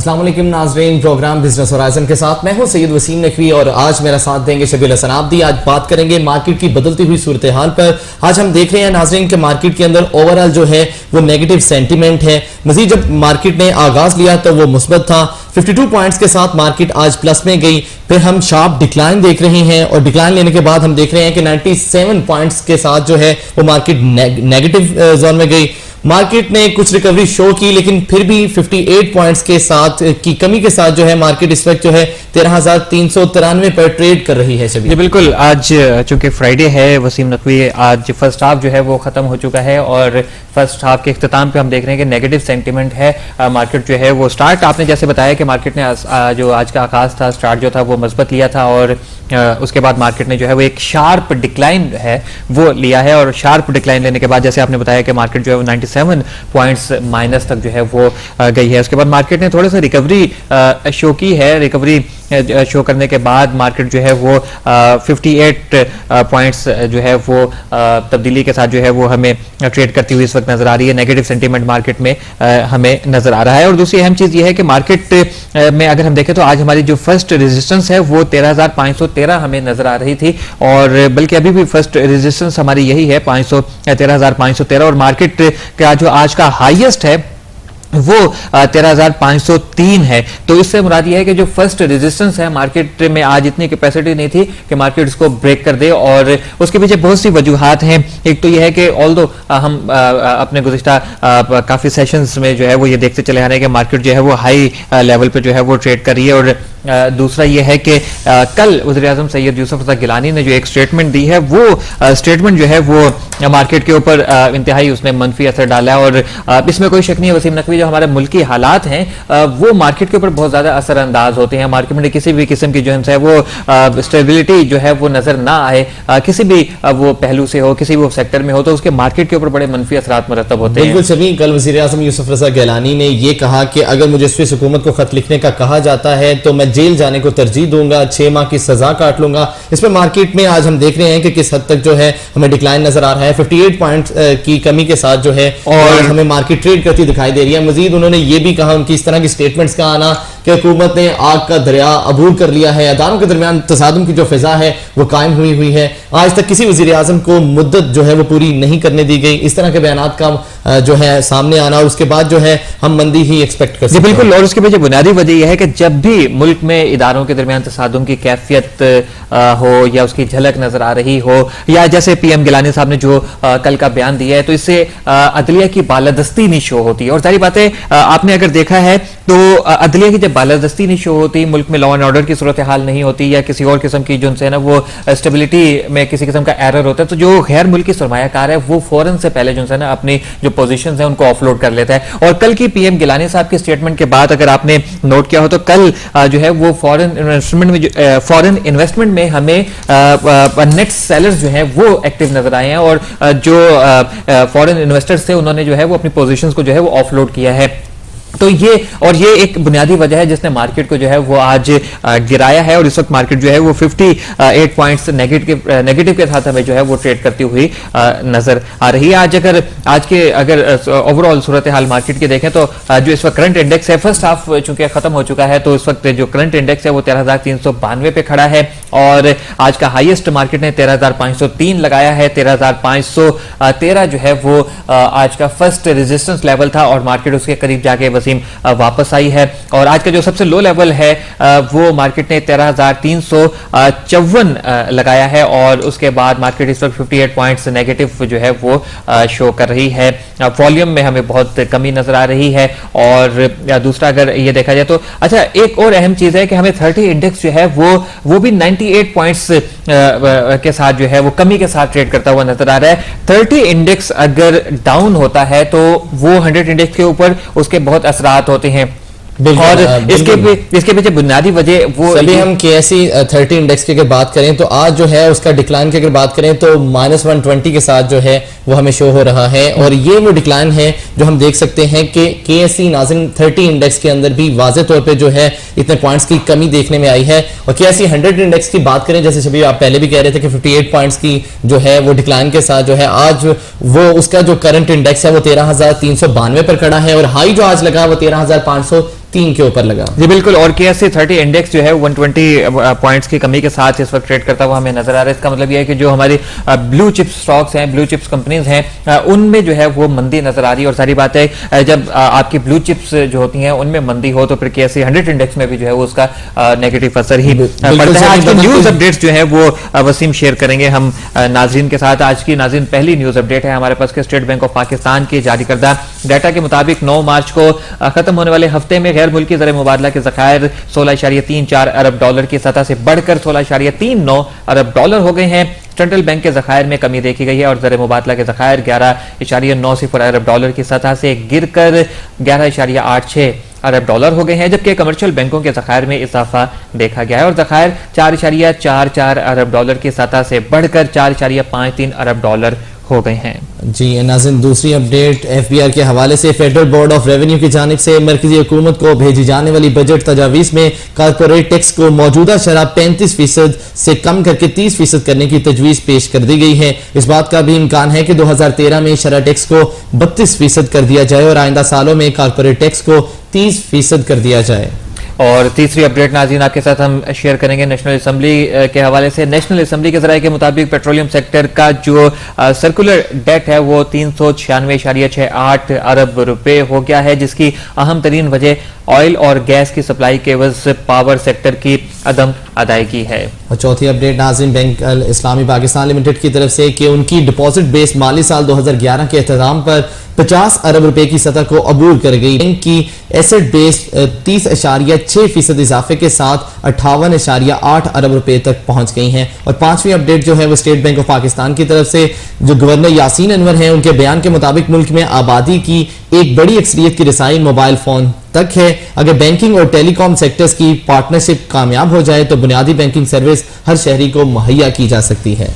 अस्सलाम वालेकुम नाज़रीन, प्रोग्राम बिजनेस होराइजन के साथ मैं हूं सैयद वसीम नकवी और आज मेरा साथ देंगे शबीर हसन आब्दी। आज बात करेंगे मार्केट की बदलती हुई सूरत हाल पर। आज हम देख रहे हैं नाज़रीन के मार्केट के अंदर ओवरऑल जो है वो नेगेटिव सेंटीमेंट है। मजीद जब मार्केट ने आगाज लिया तो वो मुस्बत था, 52 पॉइंट्स के साथ मार्केट आज प्लस में गई। फिर हम शार्प डिक्लाइन देख रहे हैं और डिक्लाइन लेने के बाद हम देख रहे हैं कि 97 पॉइंट्स के साथ जो है वो मार्केट नेगेटिव जोन में गई। मार्केट ने कुछ रिकवरी शो की लेकिन फिर भी 58 पॉइंट्स के साथ की कमी के साथ जो है मार्केट इस वक्त जो है 13,393 पर ट्रेड कर रही है। जी बिल्कुल, आज चूंकि फ्राइडे है वसीम नकवी, आज फर्स्ट हाफ जो है वो खत्म हो चुका है और फर्स्ट हाफ के इख्तिताम पे हम देख रहे हैं कि नेगेटिव सेंटीमेंट है। मार्केट जो है वो स्टार्ट, आपने जैसे बताया कि मार्केट ने जो आज का आगाज था, स्टार्ट जो था वो मजबूत लिया था और उसके बाद मार्केट ने जो है वो एक शार्प डिक्लाइन है वो लिया है और शार्प डिक्लाइन लेने के बाद जैसे आपने बताया कि मार्केट जो है वो 97 पॉइंट्स माइनस तक जो है वो गई है। उसके बाद मार्केट ने थोड़ा सा रिकवरी शो की है। रिकवरी शो करने के बाद मार्केट जो है वो 58 पॉइंट्स जो है वो तब्दीली के साथ जो है वो हमें ट्रेड करती हुई इस वक्त नजर आ रही है। नेगेटिव सेंटीमेंट मार्केट में हमें नजर आ रहा है। और दूसरी अहम चीज ये है कि मार्केट में अगर हम देखें तो आज हमारी जो फर्स्ट रेजिस्टेंस है वो 13,513 हमें नजर आ रही थी और बल्कि अभी भी फर्स्ट रेजिस्टेंस हमारी यही है 13,513 और मार्केट का जो आज का हाईएस्ट है वो 13,503 है। तो इससे मुराद ये है कि जो फर्स्ट रेजिस्टेंस है मार्केट में आज इतनी कैपेसिटी नहीं थी कि मार्केट इसको ब्रेक कर दे और उसके पीछे बहुत सी वजूहात हैं। एक तो ये है कि ऑल्दो हम अपने गुज़िश्ता काफी सेशंस में जो है वो ये देखते चले आ रहे हैं कि मार्केट जो है वो हाई लेवल पे जो है वो ट्रेड कर रही है और दूसरा ये है कि कल वज़ीर-ए-आज़म सैयद यूसुफ रज़ा गिलानी ने जो एक स्टेटमेंट दी है वो स्टेटमेंट जो है वो मार्केट के ऊपर इंतहाई उसने मनफी असर डाला है और इसमें कोई शक नहीं है वसीम नकवी, जो हमारे मुल्की हालात हैं वो मार्केट के ऊपर बहुत ज्यादा असरअंदाज होते हैं। मार्केट में किसी भी किस्म की जो है वो स्टेबिलिटी जो है वो नजर ना आए, किसी भी वो पहलू से हो, किसी भी सेक्टर में हो, तो उसके मार्केट के ऊपर बड़े मनफी असरात मुरतब होते हैं। बिल्कुल सभी, कल वज़ीर-ए-आज़म यूसुफ रज़ा गिलानी ने ये कहा कि अगर मुझे स्विस हुकूमत को खत लिखने का कहा जाता है तो मैं जेल जाने को तरजीह दूंगा, 6 माह की सजा काट लूंगा। इसमें मार्केट में आज हम देख रहे हैं कि किस हद तक जो है हमें डिक्लाइन नजर आ रहा है। 58 पॉइंट की कमी के साथ जो है और हमें मार्केट ट्रेड करती दिखाई दे रही है। मजीद उन्होंने ये भी कहा, उनकी इस तरह की स्टेटमेंट्स का आना कि हुकूमत ने आग का दरिया अबूर कर लिया है, अदारों के दरमियान तसादुम की जो फिजा है वो कायम हुई है। आज तक किसी वज़ीर-ए-आज़म को मुद्दत जो है वो पूरी नहीं करने दी गई। इस तरह के बयानात का जो है सामने आना और उसके बाद जो है हम मंदी ही एक्सपेक्ट कर सकते हैं। बिल्कुल, और उसके पीछे बुनियादी वजह यह है कि जब भी मुल्क में इदारों के दरमियान तसादुम की कैफियत हो या उसकी झलक नजर आ रही हो या जैसे पीएम गिलानी साहब ने जो कल का बयान दिया है तो इससे अदलिया की बालादस्ती नहीं शो होती है। और सारी बातें आपने अगर देखा है तो अदलिया की जब बालादस्ती नहीं शो होती, मुल्क में लॉ एंड ऑर्डर की सूरत हाल नहीं होती या किसी और किस्म की जो है ना वो स्टेबिलिटी में किसी किस्म का एरर होता है, तो जो गैर मुल्की सरमायाकार है वो फौरन से पहले जो है ना अपनी जो पोजीशंस है उनको ऑफलोड कर लेता है। और कल की पीएम गिलानी साहब की स्टेटमेंट के बाद अगर आपने नोट किया हो तो कल जो है वो फॉरेन इन्वेस्टमेंट में हमें नेट सेलर्स जो है वो एक्टिव नजर आए हैं और जो फॉरेन इन्वेस्टर्स थे उन्होंने जो है वो अपनी पोजीशंस को जो है वो ऑफलोड किया है। तो ये एक बुनियादी वजह है जिसने मार्केट को जो है वो आज गिराया है और इस वक्त मार्केट जो है वो 58 पॉइंट्स नेगेटिव के साथ हमें जो है वो ट्रेड करती हुई नजर आ रही है। आज के अगर ओवरऑल सूरत हाल मार्केट की देखें तो जो इस वक्त करंट इंडेक्स है, फर्स्ट हाफ चूंकि खत्म हो चुका है तो इस वक्त जो करंट इंडेक्स है वो 13,392 पे खड़ा है और आज का हाईएस्ट मार्केट ने 13,503 लगाया है। 13,513 जो है वो आज का फर्स्ट रेजिस्टेंस लेवल था और मार्केट उसके करीब जाके वापस आई है। और आज का जो सबसे लो लेवल है वो मार्केट ने 13,354 लगाया है और उसके बाद मार्केट इस वक्त 58 पॉइंट्स नेगेटिव जो है वो शो कर रही है। वॉल्यूम में हमें बहुत कमी नजर आ रही है। और दूसरा अगर ये देखा जाए तो अच्छा एक और अहम चीज है कि हमें 30 इंडेक्स जो है वो भी 98 पॉइंट्स के साथ जो है वो कमी के साथ ट्रेड करता हुआ नजर आ रहा है। 30 इंडेक्स अगर डाउन होता है तो वो 100 इंडेक्स के ऊपर उसके बहुत असरात होते हैं और इसके पीछे बुनियादी वजह वो सभी हम KSE 30 इंडेक्स की अगर बात करें तो आज जो है उसका डिक्लाइन की अगर बात करें तो -120 के साथ जो है वो हमें शो हो रहा है और ये वो डिक्लाइन है जो हम देख सकते हैं कि KSE नाज़रीन 30 इंडेक्स के अंदर भी वाज़े तौर पे जो है इतने पॉइंट्स की कमी देखने में आई है। और KSE 100 इंडेक्स की बात करें, जैसे सभी आप पहले भी कह रहे थे कि 58 पॉइंट्स की जो है वो डिक्लाइन के साथ जो है आज वो उसका जो करंट इंडेक्स है वो 13,392 पर खड़ा है और हाई जो आज लगा वो 13,500 3 के ऊपर लगा। जी बिल्कुल, और KSE 30 इंडेक्स जो है 120 पॉइंट्स की कमी के साथ इस वक्त ट्रेड करता हुआ हमें नजर आ रहा है। इसका मतलब यह है कि जो हमारी ब्लू चिप स्टॉक्स हैं, ब्लू चिप्स कंपनीज हैं, उनमें जो है वो मंदी नजर आ रही है। और सारी बात है जब आपकी ब्लू चिप्स जो होती हैं उनमें मंदी हो तो फिर KSE 100 इंडेक्स में भी जो है वो उसका नेगेटिव असर ही पड़ता है। आज की न्यूज अपडेट्स जो है वो वसीम शेयर करेंगे हम नाजरीन के साथ। आज की नाजरीन पहली न्यूज अपडेट है हमारे पास के स्टेट बैंक ऑफ पाकिस्तान के जारी करदा डाटा के मुताबिक 9 मार्च को खत्म होने वाले हफ्ते में गैर मुल्की ज़र मुबादला के ज़खायर 16.34 अरब डॉलर की सतह से बढ़कर 16.39 अरब डॉलर हो गए हैं। सेंट्रल बैंक के ज़खायर में कमी देखी गई है और ज़र मुबादला के ज़खायर 11.90 अरब डॉलर की सतह से गिरकर 11.86 अरब डॉलर हो गए हैं, जबकि कमर्शियल बैंकों के ज़खायर में इजाफा देखा गया है और ज़खायर 4.44 अरब डॉलर की सतह से बढ़कर 4.53 अरब डॉलर हो गए हैं। जी नाज़रीन, दूसरी अपडेट FBR के हवाले से फेडरल बोर्ड ऑफ रेवेन्यू की जानिब से मरकजी हुकूमत को भेजी जाने वाली बजट तजावीज़ में कारपोरेट टैक्स को मौजूदा शरह 35% से कम करके 30% करने की तजवीज़ पेश कर दी गई है। इस बात का भी इम्कान है कि 2013 में शरह टैक्स को 32% कर दिया जाए और आइंदा सालों में कारपोरेट टैक्स को 30% कर दिया जाए। और तीसरी अपडेट नाज़रीन आपके साथ हम शेयर करेंगे नेशनल असेंबली के हवाले से। नेशनल असेंबली के ज़राए के मुताबिक पेट्रोलियम सेक्टर का जो सर्कुलर डेट है वो 396.68 अरब रुपए हो गया है, जिसकी अहम तरीन वजह ऑयल और गैस की सप्लाई के एवज पावर सेक्टर की अदम अदायगी है। और चौथी अपडेट नाज़रीन बैंक अल इस्लामी पाकिस्तान लिमिटेड की तरफ से कि उनकी डिपॉजिट बेस्ड माली साल 2011 के अख्ताम पर 50 अरब रुपए की सतह को अबूर कर गई। बैंक की एसेट बेस्ड 30.6% इजाफे के साथ 58.8 अरब रुपए तक पहुंच गई हैं। और पांचवी अपडेट जो है वो स्टेट बैंक ऑफ पाकिस्तान की तरफ से जो गवर्नर यासीन अनवर हैं उनके बयान के मुताबिक मुल्क में आबादी की एक बड़ी अक्सरियत की रसाई मोबाइल फोन तक है। अगर बैंकिंग और टेलीकॉम सेक्टर्स की पार्टनरशिप कामयाब हो जाए तो बुनियादी बैंकिंग सर्विस हर शहरी को मुहैया की जा सकती है।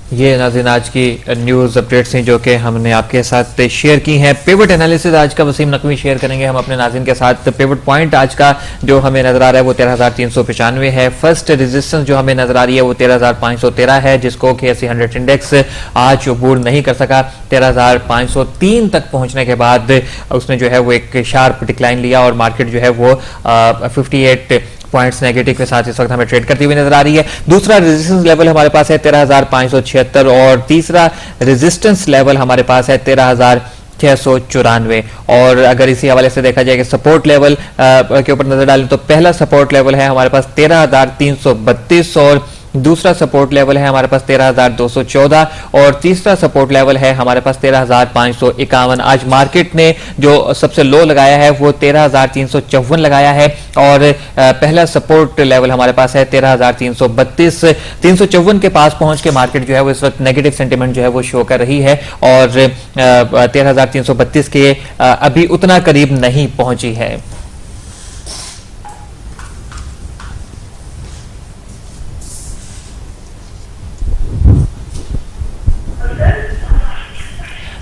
ये नाज़रीन आज की न्यूज़ अपडेट्स हैं जो कि हमने आपके साथ शेयर की हैं। पिवट एनालिसिस आज का वसीम नकवी शेयर करेंगे हम अपने नाज़रीन के साथ। पिवट पॉइंट आज का जो हमें नजर आ रहा है वो 13,395 है। फर्स्ट रेजिस्टेंस जो हमें नजर आ रही है वो 13,513 है, जिसको KSE 100 इंडेक्स आज अबूर नहीं कर सका। 13,503 तक पहुंचने के बाद उसने जो है वो एक शार्प डिक्लाइन लिया और मार्केट जो है वो 58 पॉइंट्स नेगेटिव के साथ इस वक्त हमें ट्रेड करती हुई नजर आ रही है। दूसरा रेजिस्टेंस लेवल हमारे पास है 13,576 और तीसरा रेजिस्टेंस लेवल हमारे पास है 13,694। और अगर इसी हवाले से देखा जाए कि सपोर्ट लेवल के ऊपर नजर डालें तो पहला सपोर्ट लेवल है हमारे पास 13,332 और दूसरा सपोर्ट लेवल है हमारे पास 13,214 और तीसरा सपोर्ट लेवल है हमारे पास 13,551। आज मार्केट ने जो सबसे लो लगाया है वो 13,354 लगाया है और पहला सपोर्ट लेवल हमारे पास है 13,332। 354 के पास पहुंच के मार्केट जो है वो इस वक्त नेगेटिव सेंटीमेंट जो है वो शो कर रही है और 13,332 के अभी उतना करीब नहीं पहुंची है।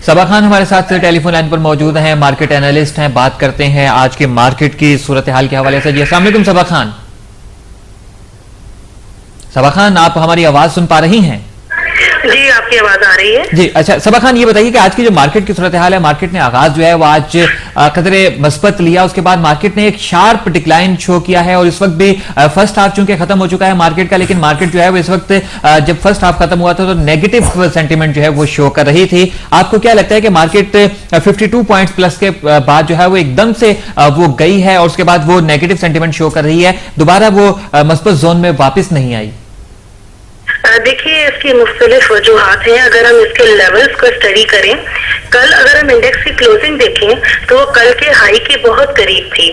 सबा खान हमारे साथ टेलीफोन लाइन पर मौजूद हैं, मार्केट एनालिस्ट हैं। बात करते हैं आज के मार्केट की सूरत हाल के हवाले से। जी अस्सलाम वालेकुम सबा खान। सबा खान, आप हमारी आवाज सुन पा रही हैं? जी आपकी आवाज आ रही है जी। अच्छा सबा खान, ये बताइए कि आज की जो मार्केट की सूरत हाल है, मार्केट ने आगाज जो है वो आज कदरे मस्बत लिया, उसके बाद मार्केट ने एक शार्प डिक्लाइन शो किया है और इस वक्त भी फर्स्ट हाफ चूंकि खत्म हो चुका है मार्केट का, लेकिन मार्केट जो है वो इस वक्त जब फर्स्ट हाफ खत्म हुआ था तो नेगेटिव सेंटीमेंट जो है वो शो कर रही थी। आपको क्या लगता है कि मार्केट 52 पॉइंट्स प्लस के बाद जो है वो एकदम से वो गई है और उसके बाद वो नेगेटिव सेंटीमेंट शो कर रही है, दोबारा वो मस्बत जोन में वापस नहीं आई? देखिए इसकी मुख्तलिफ वजूहात हैं। अगर हम इसके लेवल्स को स्टडी करें, कल अगर हम इंडेक्स की क्लोजिंग देखें तो वो कल के हाई के बहुत करीब थी।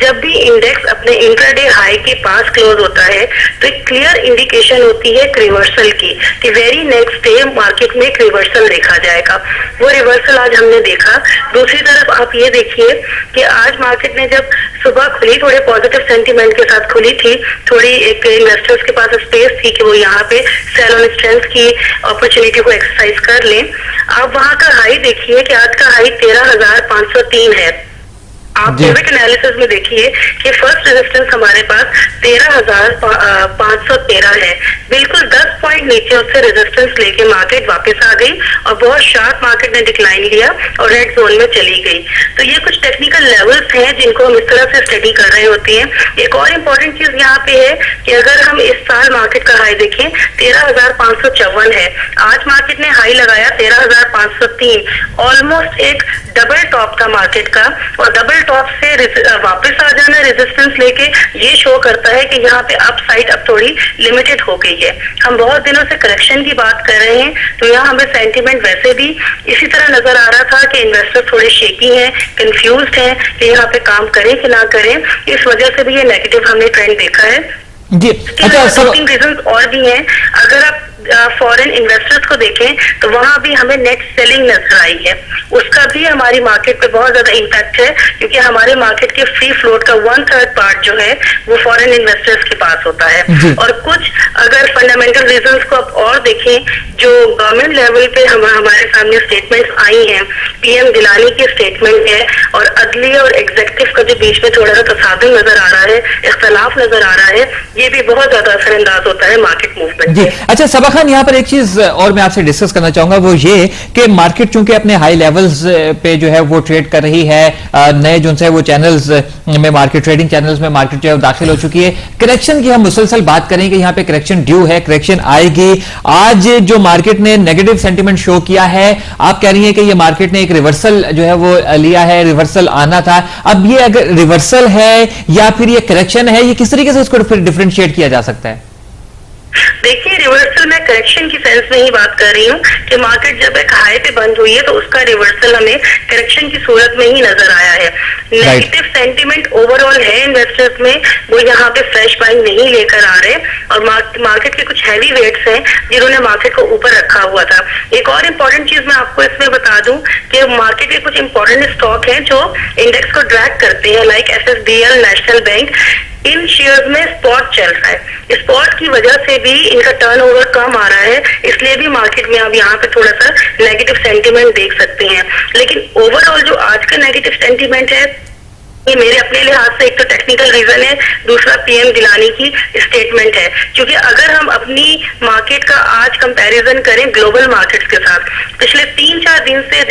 जब भी इंडेक्स अपने इंट्राडे हाई के पास क्लोज होता है तो एक क्लियर इंडिकेशन होती है एक रिवर्सल की कि वेरी नेक्स्ट डे मार्केट में एक रिवर्सल देखा जाएगा। वो रिवर्सल आज हमने देखा। दूसरी तरफ आप ये देखिए कि आज मार्केट ने जब सुबह खुली थोड़े पॉजिटिव सेंटीमेंट के साथ खुली थी, थोड़ी एक इन्वेस्टर्स के पास स्पेस थी कि वो यहाँ पे सेल ऑन स्ट्रेंथ की अपॉर्चुनिटी को एक्सरसाइज कर लें। आप वहां का हाई देखिए कि आज का हाई 13,503 है आप पिवट एनालिसिस में देखिए कि फर्स्ट रेजिस्टेंस हमारे पास 13,513 है। बिल्कुल 10 पॉइंट नीचे उससे रेजिस्टेंस लेके मार्केट वापस आ गई और बहुत शार्प मार्केट ने डिक्लाइन लिया और रेड जोन में चली गई। तो ये कुछ टेक्निकल लेवल्स हैं जिनको हम इस तरह से स्टडी कर रहे होते हैं। एक और इम्पोर्टेंट चीज यहाँ पे है कि अगर हम इस साल मार्केट का हाई देखें 13,554 है, आज मार्केट ने हाई लगाया 13,503, ऑलमोस्ट एक डबल टॉप था मार्केट का, और डबल टॉप से वापस आ जाना रेजिस्टेंस लेके ये शो करता है कि यहाँ पे अपसाइड अब थोड़ी लिमिटेड हो गई है। हम बहुत दिनों से करेक्शन की बात कर रहे हैं, तो यहाँ हमें सेंटीमेंट वैसे भी इसी तरह नजर आ रहा था कि इन्वेस्टर थोड़े शेकी हैं, कंफ्यूज्ड हैं कि यहाँ पे काम करें कि ना करें। इस वजह से भी ये नेगेटिव हमने ट्रेंड देखा है जी। अच्छा, 2-3 रीजन और भी हैं। अगर आप फॉरेन इन्वेस्टर्स को देखें तो वहां भी हमें नेट सेलिंग नजर आई है, उसका भी हमारी मार्केट पे बहुत ज्यादा इम्पैक्ट है, क्योंकि हमारे मार्केट के फ्री फ्लोट का 1/3 पार्ट जो है वो फॉरेन इन्वेस्टर्स के पास होता है। और कुछ अगर फंडामेंटल रीजंस को आप और देखें, जो गवर्नमेंट लेवल पे हमारे सामने स्टेटमेंट्स आई हैं, पीएम दिलानी की स्टेटमेंट है और अदलिया और एग्जीक्यूटिव का जो बीच में थोड़ा सा तसादुम नजर आ रहा है, इख्तलाफ नजर आ रहा है, ये भी बहुत ज्यादा असरअंदाज होता है मार्केट मूवमेंट जी। अच्छा सबा खान, यहाँ पर एक चीज और मैं आपसे डिस्कस करना चाहूंगा, वो ये कि मार्केट चूंकि अपने हाई लेवल्स पे जो है वो ट्रेड कर रही है, नए जो है वो चैनल्स में मार्केट, ट्रेडिंग चैनल्स में मार्केट जो है दाखिल हो चुकी है। करेक्शन की हम मुसलसल बात करें कि यहाँ पे करेक्शन ड्यू है, करेक्शन आएगी। आज जो मार्केट ने नेगेटिव सेंटीमेंट शो किया है, आप कह रही हैं कि ये मार्केट ने एक रिवर्सल जो है वो लिया है, रिवर्सल आना था। अब ये अगर रिवर्सल है या फिर ये करेक्शन है, ये किस तरीके से इसको फिर डिफरेंशिएट किया जा सकता है? देखिए, रिवर्सल मैं करेक्शन की सेंस में ही बात कर रही हूँ कि मार्केट जब एक हाई पे बंद हुई है तो उसका रिवर्सल हमें करेक्शन की सूरत में ही नजर आया है। नेगेटिव सेंटीमेंट ओवरऑल है इन्वेस्टर्स में, वो यहाँ पे फ्रेश बाइंग नहीं लेकर आ रहे, और मार्केट के कुछ हैवी वेट्स हैं जिन्होंने मार्केट को ऊपर रखा हुआ था। एक और इम्पोर्टेंट चीज मैं आपको इसमें बता दूं कि मार्केट के कुछ इंपॉर्टेंट स्टॉक हैं जो इंडेक्स को ड्रैग करते हैं, लाइक SSBL, नेशनल बैंक। इन शेयर्स में स्पॉट चल रहा है, स्पॉट की वजह से भी इनका टर्नओवर कम आ रहा है, इसलिए भी मार्केट में अब यहाँ पे थोड़ा सा नेगेटिव सेंटीमेंट देख सकते हैं। लेकिन ओवरऑल जो आज का नेगेटिव सेंटीमेंट है, ये मेरे अपने लिहाज से एक तो टेक्निकल रीजन है, दूसरा पीएम दिलानी की स्टेटमेंट है। क्योंकि अगर हम अपनी मार्केट का आज कंपैरिजन करें ग्लोबल मार्केट्स के साथ, पिछले 3-4 दिन से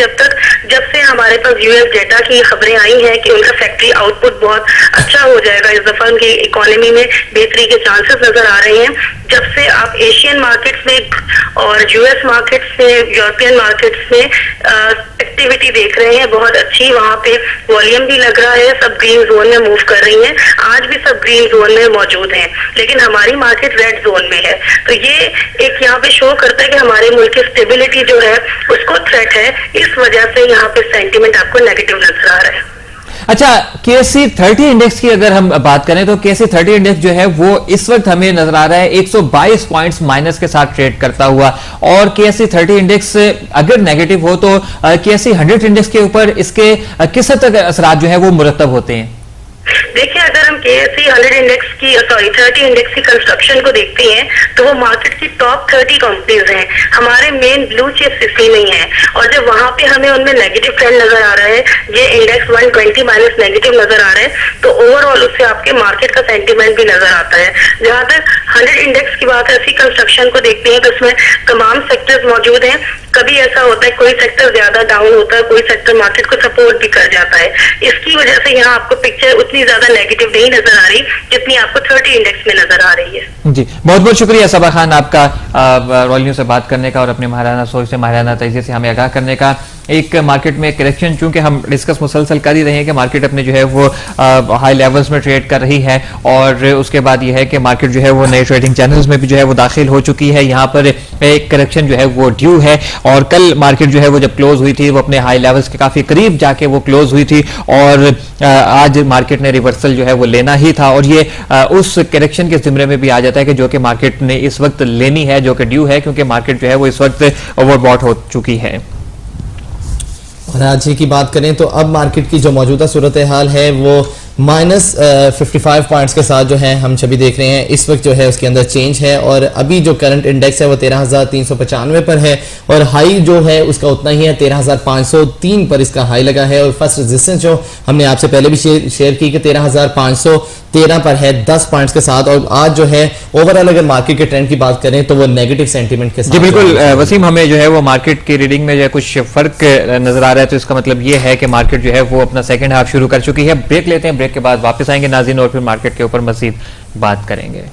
जब से हमारे पास यूएस डेटा की खबरें आई हैं कि उनका फैक्ट्री आउटपुट बहुत अच्छा हो जाएगा, इस दफा उनकी इकोनॉमी में बेहतरी के चांसेस नजर आ रहे हैं। जब से आप एशियन मार्केट्स में और यूएस मार्केट्स में, यूरोपियन मार्केट्स में एक्टिविटी देख रहे हैं बहुत अच्छी, वहां पे वॉल्यूम भी लग रहा है, सब ग्रीन जोन में मूव कर रही हैं, आज भी सब ग्रीन जोन में मौजूद हैं, लेकिन हमारी मार्केट रेड जोन में है। तो ये एक यहाँ पे शो करता है कि हमारे मुल्क की स्टेबिलिटी जो है उसको थ्रेट है, इस वजह से यहाँ पे सेंटीमेंट आपको नेगेटिव नजर आ रहा है। अच्छा, KSE 30 इंडेक्स की अगर हम बात करें तो KSE 30 इंडेक्स जो है वो इस वक्त हमें नजर आ रहा है 122 पॉइंट्स माइनस के साथ ट्रेड करता हुआ, और KSE 30 इंडेक्स अगर नेगेटिव हो तो KSE 100 इंडेक्स के ऊपर इसके किस हद तक असरात जो है वो मुरतब होते हैं? देखिए, अगर हम KSE 30 इंडेक्स की कंस्ट्रक्शन को देखते हैं तो वो मार्केट की टॉप 30 कंपनीज हैं, हमारे मेन ब्लू चिप्स इसी में हैं, और जब वहां पे हमें उनमें नेगेटिव ट्रेंड नजर आ रहा है, ये इंडेक्स 120 माइनस नेगेटिव नजर आ रहा है, तो ओवरऑल उससे आपके मार्केट का सेंटीमेंट भी नजर आता है। जहां तक 100 इंडेक्स की बात है, ऐसी कंस्ट्रक्शन को देखते हैं तो उसमें तमाम सेक्टर्स मौजूद हैं। कभी ऐसा होता है कोई सेक्टर ज्यादा डाउन होता है, कोई सेक्टर मार्केट को सपोर्ट भी कर जाता है, इसकी वजह से यहाँ आपको पिक्चर उतनी ज्यादा नेगेटिव नहीं नजर आ रही जितनी आपको 30 इंडेक्स में नजर आ रही है। जी, बहुत बहुत शुक्रिया सबा खान आपका रॉयल न्यूज़ से बात करने का और अपने महाराना सोच से, महाराना तजीज़े से हमें आगाह करने का। एक मार्केट में करेक्शन, चूंकि हम डिस्कस मुसलसल कर ही रहे हैं कि मार्केट अपने जो है वो हाई लेवल्स में ट्रेड कर रही है, और उसके बाद ये है कि मार्केट जो है वो नए ट्रेडिंग चैनल्स में भी जो है वो दाखिल हो चुकी है। यहाँ पर एक करेक्शन जो है वो ड्यू है, और कल मार्केट जो है वो जब क्लोज हुई थी वो अपने हाई लेवल्स के काफी करीब जाके वो क्लोज हुई थी, और आज मार्केट ने रिवर्सल जो है वो लेना ही था, और ये उस करेक्शन के जिम्मे में भी आ जाता है कि जो कि मार्केट ने इस वक्त लेनी है, जो कि ड्यू है, क्योंकि मार्केट जो है वो इस वक्त ओवरबॉट हो चुकी है। और आज ही की बात करें तो अब मार्केट की जो मौजूदा सूरत हाल है वो -55 पॉइंट्स के साथ जो है हम छवि देख रहे हैं। इस वक्त जो है उसके अंदर चेंज है और अभी जो करंट इंडेक्स है वो 13,395 पर है और हाई जो है उसका उतना ही है, 13,503 पर इसका हाई लगा है। और फर्स्ट रेजिस्टेंस जो हमने आपसे पहले भी शेयर की कि 13,513 पर है 10 पॉइंट्स के साथ। और आज जो है ओवरऑल अगर मार्केट के ट्रेंड की बात करें तो वो नेगेटिव सेंटीमेंट के साथ। जी बिल्कुल वसीम, हमें जो है वो मार्केट की रीडिंग में जो है कुछ फर्क नजर आ रहा है, तो इसका मतलब ये है कि मार्केट जो है वो अपना सेकंड हाफ शुरू कर चुकी है। ब्रेक लेते हैं, ब्रेक के बाद वापस आएंगे नाज़रीन और फिर मार्केट के ऊपर मज़ीद बात करेंगे।